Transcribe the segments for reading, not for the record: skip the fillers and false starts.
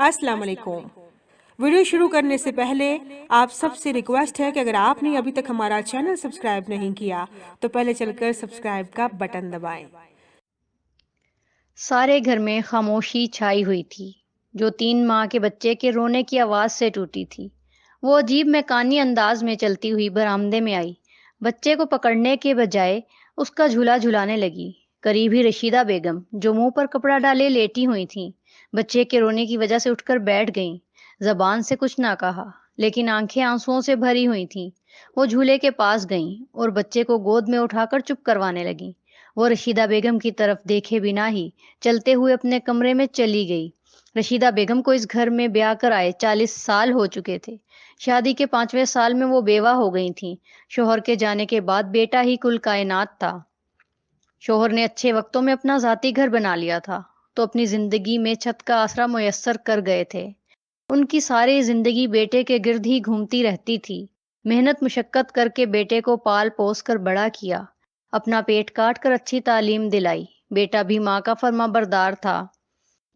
अस्सलाम वालेकुम। वीडियो शुरू करने से पहले आप सबसे रिक्वेस्ट है कि अगर आपने अभी तक हमारा चैनल सब्सक्राइब नहीं किया तो पहले चलकर सब्सक्राइब का बटन दबाएं। सारे घर में खामोशी छाई हुई थी, जो 3 माह के बच्चे के रोने की आवाज से टूटी थी। वो अजीब मैकानी अंदाज में चलती हुई बरामदे में आई, बच्चे को पकड़ने के बजाय उसका झूला झुलाने लगी। करीब ही रशीदा बेगम, जो मुंह पर कपड़ा डाले लेटी हुई थीं, बच्चे के रोने की वजह से उठकर बैठ गईं। जबान से कुछ ना कहा, लेकिन आंखें आंसुओं से भरी हुई थीं। वो झूले के पास गईं और बच्चे को गोद में उठाकर चुप करवाने लगीं। वो रशीदा बेगम की तरफ देखे बिना ही चलते हुए अपने कमरे में चली गई। रशीदा बेगम को इस घर में ब्याह कर आए 40 साल हो चुके थे। शादी के 5वें साल में वो बेवा हो गई थीं। शोहर के जाने के बाद बेटा ही कुल कायनात था। शोहर ने अच्छे वक्तों में अपना जाती घर बना लिया था, तो अपनी जिंदगी में छत का आसरा मुयस्सर कर गए थे। उनकी सारी जिंदगी बेटे के गिर्द ही घूमती रहती थी। मेहनत मुशक्कत करके बेटे को पाल पोस कर बड़ा किया, अपना पेट काट कर अच्छी तालीम दिलाई। बेटा भी माँ का फर्मा बरदार था।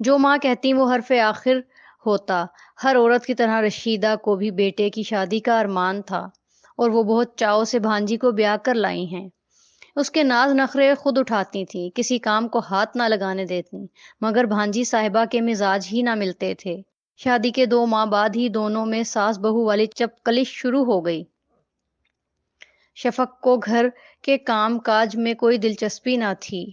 जो माँ कहती वो हरफ आखिर होता। हर औरत की तरह रशीदा को भी बेटे की शादी का अरमान था, और वो बहुत चाव से भांजी को ब्याह कर लाई हैं। उसके नाज नखरे खुद उठाती थी, किसी काम को हाथ ना लगाने देती, मगर भांजी साहिबा के मिजाज ही ना मिलते थे। शादी के 2 माह बाद ही दोनों में सास बहू वाली चपकलिश शुरू हो गई। शफक को घर के काम काज में कोई दिलचस्पी ना थी।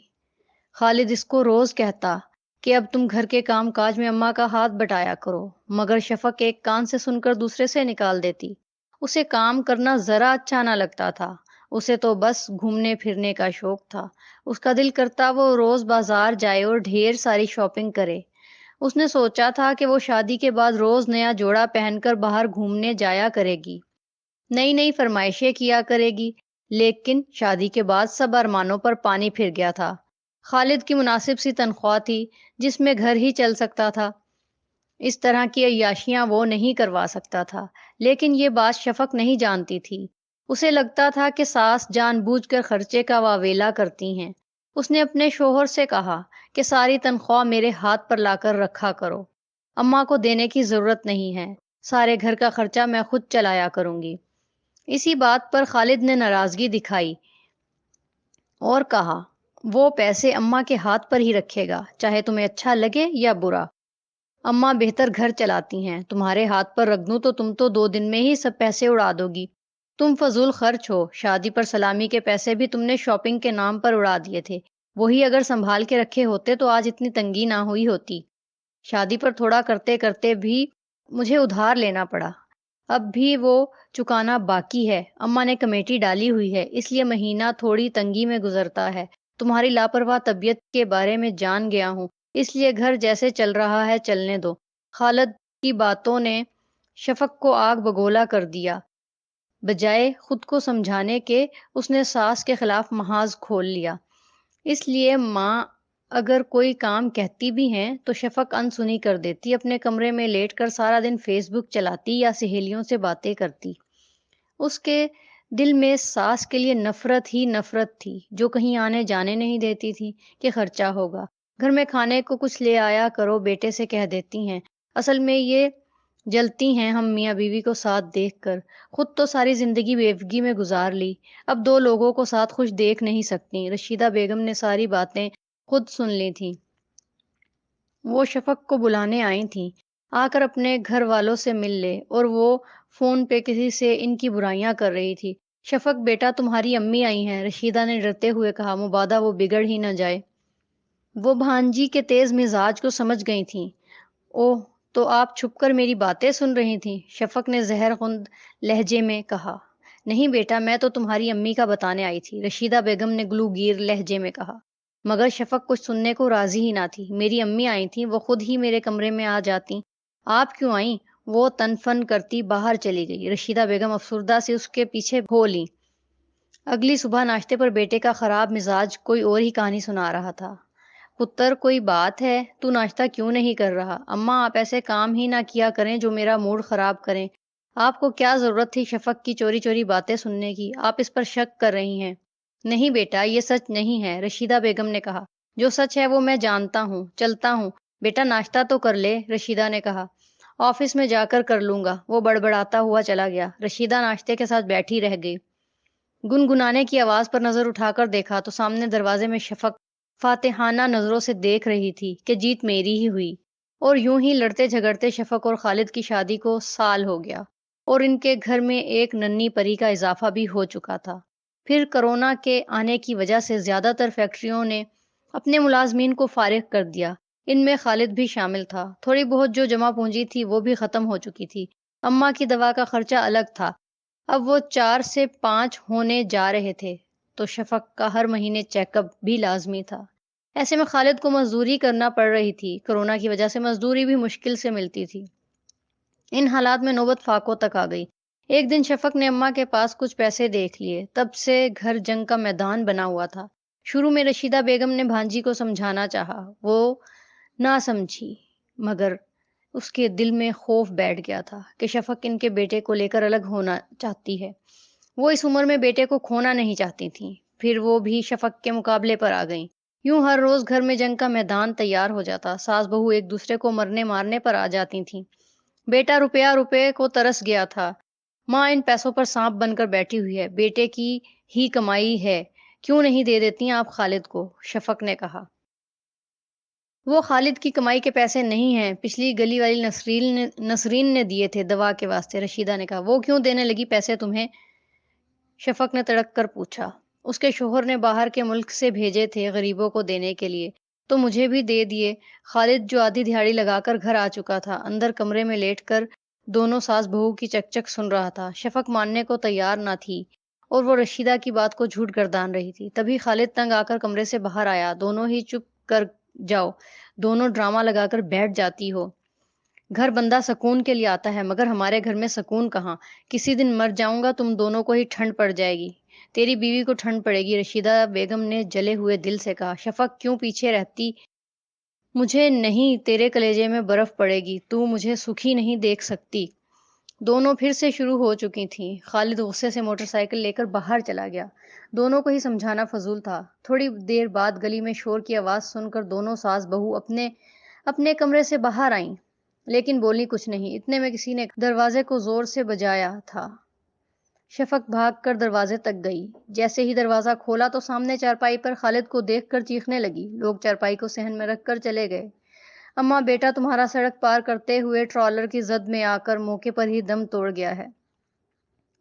खालिद इसको रोज कहता कि अब तुम घर के काम काज में अम्मा का हाथ बटाया करो, मगर शफक एक कान से सुनकर दूसरे से निकाल देती। उसे काम करना जरा अच्छा ना लगता था। उसे तो बस घूमने फिरने का शौक था। उसका दिल करता वो रोज बाजार जाए और ढेर सारी शॉपिंग करे। उसने सोचा था कि वो शादी के बाद रोज नया जोड़ा पहनकर बाहर घूमने जाया करेगी, नई नई फरमाइशें किया करेगी। लेकिन शादी के बाद सब अरमानों पर पानी फिर गया था। खालिद की मुनासिब सी तनख्वाह थी, जिसमें घर ही चल सकता था। इस तरह की अय्याशियां वो नहीं करवा सकता था। लेकिन ये बात शफक नहीं जानती थी। उसे लगता था कि सास जानबूझकर खर्चे का वावेला करती हैं। उसने अपने शोहर से कहा कि सारी तनख्वाह मेरे हाथ पर लाकर रखा करो, अम्मा को देने की जरूरत नहीं है, सारे घर का खर्चा मैं खुद चलाया करूंगी। इसी बात पर खालिद ने नाराजगी दिखाई और कहा, वो पैसे अम्मा के हाथ पर ही रखेगा, चाहे तुम्हें अच्छा लगे या बुरा। अम्मा बेहतर घर चलाती हैं, तुम्हारे हाथ पर रख दूं तो तुम तो 2 दिन में ही सब पैसे उड़ा दोगी। तुम फजूल खर्च हो। शादी पर सलामी के पैसे भी तुमने शॉपिंग के नाम पर उड़ा दिए थे। वही अगर संभाल के रखे होते तो आज इतनी तंगी ना हुई होती। शादी पर थोड़ा करते करते भी मुझे उधार लेना पड़ा, अब भी वो चुकाना बाकी है। अम्मा ने कमेटी डाली हुई है, इसलिए महीना थोड़ी तंगी में गुजरता है। तुम्हारी लापरवाह तबीयत के बारे में जान गया हूँ, इसलिए घर जैसे चल रहा है चलने दो। खालिद की बातों ने शफक को आग बगोला कर दिया। बजाय खुद को समझाने के उसने सास के खिलाफ महाज खोल लिया। इसलिए माँ अगर कोई काम कहती भी हैं तो शफक अनसुनी कर देती, अपने कमरे में लेटकर सारा दिन फेसबुक चलाती या सहेलियों से बातें करती। उसके दिल में सास के लिए नफरत ही नफरत थी, जो कहीं आने जाने नहीं देती थी कि खर्चा होगा। घर में खाने को कुछ ले आया करो, बेटे से कह देती हैं। असल में ये जलती हैं हम मियाँ बीवी को साथ देखकर। खुद तो सारी जिंदगी बेवगी में गुजार ली, अब 2 लोगों को साथ खुश देख नहीं सकती। रशीदा बेगम ने सारी बातें खुद सुन ली थी। वो शफक को बुलाने आई थी, आकर अपने घर वालों से मिल ले, और वो फोन पे किसी से इनकी बुराइयां कर रही थी। शफक बेटा, तुम्हारी अम्मी आई हैं, रशीदा ने डरते हुए कहा, मुबादा वो बिगड़ ही न जाए। वो भांजी के तेज मिजाज को समझ गई थी। ओह, तो आप छुपकर मेरी बातें सुन रही थीं? शफक ने जहरखुंद लहजे में कहा। नहीं बेटा, मैं तो तुम्हारी अम्मी का बताने आई थी, रशीदा बेगम ने ग्लूगीर लहजे में कहा। मगर शफक कुछ सुनने को राजी ही ना थी। मेरी अम्मी आई थी, वो खुद ही मेरे कमरे में आ जाती। आप क्यों आई? वो तनफन करती बाहर चली गई। रशीदा बेगम अफसुर्दा से उसके पीछे हो ली। अगली सुबह नाश्ते पर बेटे का खराब मिजाज कोई और ही कहानी सुना रहा था। पुत्र, कोई बात है? तू नाश्ता क्यों नहीं कर रहा? अम्मा, आप ऐसे काम ही ना किया करें जो मेरा मूड खराब करें। आपको क्या जरूरत थी शफक की चोरी चोरी बातें सुनने की? आप इस पर शक कर रही हैं। नहीं बेटा, ये सच नहीं है, रशीदा बेगम ने कहा। जो सच है वो मैं जानता हूँ, चलता हूँ। بیٹا ناشتہ تو کر لے، رشیدہ نے کہا۔ آفس میں جا کر لوں گا، وہ بڑبڑاتا ہوا چلا گیا۔ رشیدہ ناشتے کے ساتھ بیٹھی رہ گئی۔ گنگنانے کی آواز پر نظر اٹھا کر دیکھا تو سامنے دروازے میں شفق فاتحانہ نظروں سے دیکھ رہی تھی کہ جیت میری ہی ہوئی، اور یوں ہی لڑتے جھگڑتے شفق اور خالد کی شادی کو سال ہو گیا، اور ان کے گھر میں ایک ننھی پری کا اضافہ بھی ہو چکا تھا۔ پھر کرونا کے آنے کی وجہ سے زیادہ تر فیکٹریوں نے اپنے ملازمین کو فارغ کر دیا، ان میں خالد بھی شامل تھا۔ تھوڑی بہت جو جمع پونجی تھی وہ بھی ختم ہو چکی تھی۔ اماں کی دوا کا خرچہ الگ تھا، اب وہ 4 سے 5 ہونے جا رہے تھے، تو شفق کا ہر مہینے چیک اپ بھی لازمی تھا۔ ایسے میں خالد کو مزدوری کرنا پڑ رہی تھی، کرونا کی وجہ سے مزدوری بھی مشکل سے ملتی تھی۔ ان حالات میں نوبت فاقوں تک آ گئی۔ ایک دن شفق نے اماں کے پاس کچھ پیسے دیکھ لیے، تب سے گھر جنگ کا میدان بنا ہوا تھا۔ شروع میں رشیدہ بیگم نے بھانجی کو سمجھانا چاہا، وہ نہ سمجھی، مگر اس کے دل میں خوف بیٹھ گیا تھا کہ شفق ان کے بیٹے کو لے کر الگ ہونا چاہتی ہے۔ وہ اس عمر میں بیٹے کو کھونا نہیں چاہتی تھیں، پھر وہ بھی شفق کے مقابلے پر آ گئیں۔ یوں ہر روز گھر میں جنگ کا میدان تیار ہو جاتا، ساس بہو ایک دوسرے کو مرنے مارنے پر آ جاتی تھیں۔ بیٹا روپے کو ترس گیا تھا۔ ماں ان پیسوں پر سانپ بن کر بیٹھی ہوئی ہے، بیٹے کی ہی کمائی ہے، کیوں نہیں دے دیتی ہیں آپ خالد کو؟ شفق نے کہا۔ وہ خالد کی کمائی کے پیسے نہیں ہیں، پچھلی گلی والی نسرین نے دیے تھے دوا کے واسطے، رشیدہ نے کہا۔ وہ کیوں دینے لگی پیسے تمہیں؟ شفق نے تڑک کر پوچھا۔ اس کے شوہر نے باہر کے ملک سے بھیجے تھے غریبوں کو دینے کے لیے، تو مجھے بھی دے دیے۔ خالد جو آدھی دہاڑی لگا کر گھر آ چکا تھا، اندر کمرے میں لیٹ کر دونوں ساس بہو کی چک چک سن رہا تھا۔ شفق ماننے کو تیار نہ تھی، اور وہ رشیدہ کی بات کو جھوٹ گردان رہی تھی۔ تبھی خالد تنگ آ کر کمرے سے باہر آیا۔ دونوں ہی چپ کر جاؤ، دونوں ڈرامہ لگا کر بیٹھ جاتی ہو۔ گھر بندہ سکون کے لیے آتا ہے، مگر ہمارے گھر میں سکون کہاں؟ کسی دن مر جاؤں گا، تم دونوں کو ہی ٹھنڈ پڑ جائے گی، تیری بیوی کو ٹھنڈ پڑے گی، رشیدہ بیگم نے جلے ہوئے دل سے کہا۔ شفق کیوں پیچھے رہتی؟ مجھے نہیں، تیرے کلیجے میں برف پڑے گی، تو مجھے سکھی نہیں دیکھ سکتی۔ دونوں پھر سے شروع ہو چکی تھیں۔ خالد غصے سے موٹر سائیکل لے کر باہر چلا گیا۔ دونوں کو ہی سمجھانا فضول تھا۔ تھوڑی دیر بعد گلی میں شور کی آواز سن کر دونوں ساس بہو اپنے کمرے سے باہر آئیں، لیکن بولی کچھ نہیں۔ اتنے میں کسی نے دروازے کو زور سے بجایا تھا۔ شفق بھاگ کر دروازے تک گئی۔ جیسے ہی دروازہ کھولا تو سامنے چارپائی پر خالد کو دیکھ کر چیخنے لگی۔ لوگ چارپائی کو صحن میں رکھ کر چلے گئے۔ اماں، بیٹا تمہارا سڑک پار کرتے ہوئے ٹرالر کی زد میں آ کر موقع پر ہی دم توڑ گیا ہے۔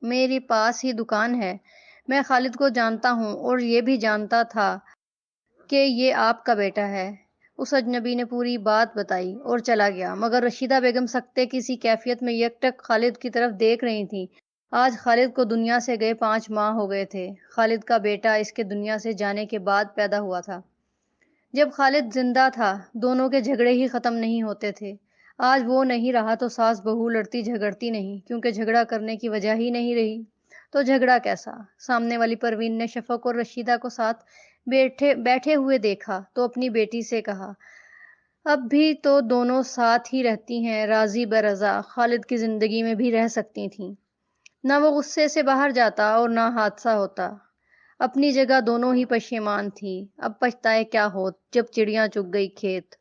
میری پاس ہی دکان ہے، میں خالد کو جانتا ہوں، اور یہ بھی جانتا تھا کہ یہ آپ کا بیٹا ہے۔ اس اجنبی نے پوری بات بتائی اور چلا گیا، مگر رشیدہ بیگم سکتے کی سی کیفیت میں یکٹک خالد کی طرف دیکھ رہی تھیں۔ آج خالد کو دنیا سے گئے 5 ماہ ہو گئے تھے۔ خالد کا بیٹا اس کے دنیا سے جانے کے بعد پیدا ہوا تھا۔ جب خالد زندہ تھا، دونوں کے جھگڑے ہی ختم نہیں ہوتے تھے۔ آج وہ نہیں رہا تو ساس بہو لڑتی جھگڑتی نہیں، کیونکہ جھگڑا کرنے کی وجہ ہی نہیں رہی، تو جھگڑا کیسا؟ سامنے والی پروین نے شفق اور رشیدہ کو ساتھ بیٹھے ہوئے دیکھا تو اپنی بیٹی سے کہا، اب بھی تو دونوں ساتھ ہی رہتی ہیں، راضی برضا خالد کی زندگی میں بھی رہ سکتی تھیں۔ نہ وہ غصے سے باہر جاتا اور نہ حادثہ ہوتا۔ اپنی جگہ دونوں ہی پشیمان تھی۔ اب پچھتائے کیا ہوت جب چڑیاں چگ گئی کھیت۔